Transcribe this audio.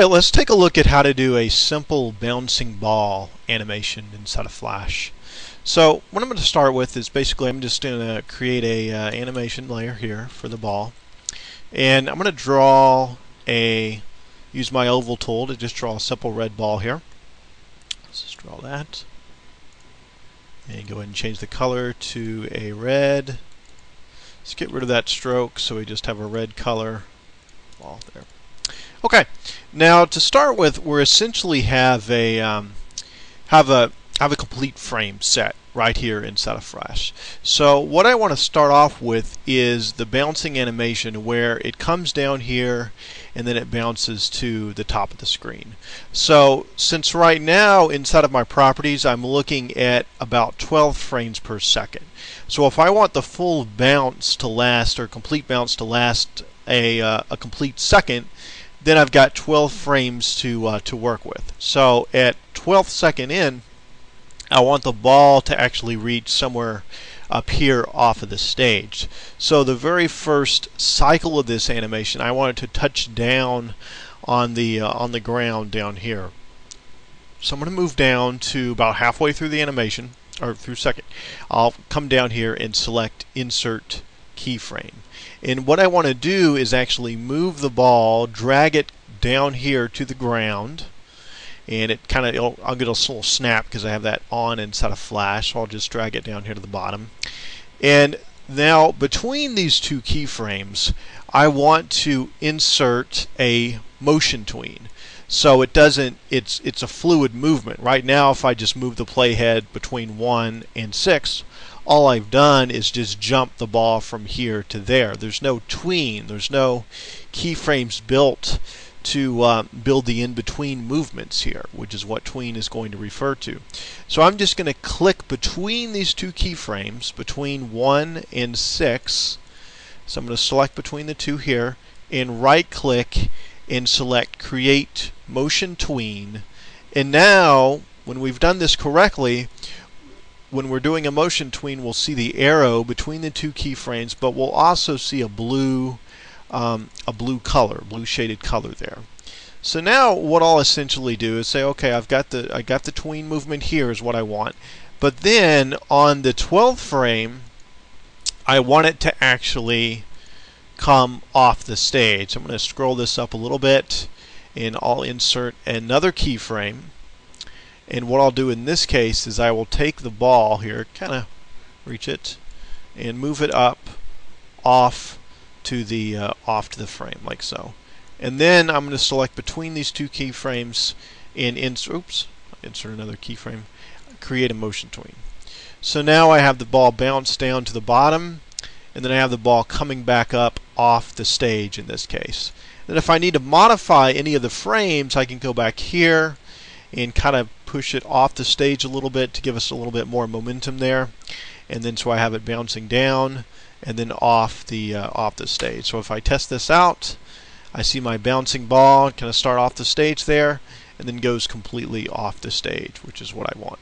Alright, let's take a look at how to do a simple bouncing ball animation inside of Flash. So what I'm going to start with is basically I'm just going to create a animation layer here for the ball, and I'm going to use my oval tool to just draw a simple red ball here. Let's just draw that and go ahead and change the color to a red. Let's get rid of that stroke so we just have a red color ball there. Okay, now to start with, we essentially have a complete frame set right here inside of Flash. So what I want to start off with is the bouncing animation, where it comes down here and then it bounces to the top of the screen. So since right now inside of my properties I'm looking at about 12 frames per second. So if I want the full bounce to last, or complete bounce to last a complete second, then I've got 12 frames to work with. So at 12th second in, I want the ball to actually reach somewhere up here off of the stage. So the very first cycle of this animation, I want it to touch down on the ground down here. So I'm going to move down to about halfway through the animation, or through second. I'll come down here and select Insert Keyframe. And what I want to do is actually move the ball, drag it down here to the ground, and it I'll get a little snap because I have that on inside of Flash, so I'll just drag it down here to the bottom. And now between these two keyframes, I want to insert a motion tween. So it's a fluid movement. Right now, if I just move the playhead between 1 and 6, all I've done is just jump the ball from here to there. There's no tween. There's no keyframes built to build the in-between movements here, which is what tween is going to refer to. So I'm just going to click between these two keyframes, between 1 and 6. So I'm going to select between the two here, and right-click and select Create Motion Tween. And now, when we've done this correctly, when we're doing a motion tween, we'll see the arrow between the two keyframes, but we'll also see a blue color, blue shaded color there. So now what I'll essentially do is say, okay, I got the tween movement here is what I want, but then on the 12th frame, I want it to actually come off the stage. I'm going to scroll this up a little bit, and I'll insert another keyframe. And what I'll do in this case is I will take the ball here, kind of reach it, and move it up off to the frame like so. And then I'm going to select between these two keyframes and insert another keyframe, create a motion tween. So now I have the ball bounce down to the bottom, and then I have the ball coming back up off the stage in this case. Then if I need to modify any of the frames, I can go back here and kind of push it off the stage a little bit to give us a little bit more momentum there, and then so I have it bouncing down and then off the stage. So if I test this out, I see my bouncing ball kind of start off the stage there and then goes completely off the stage, which is what I want.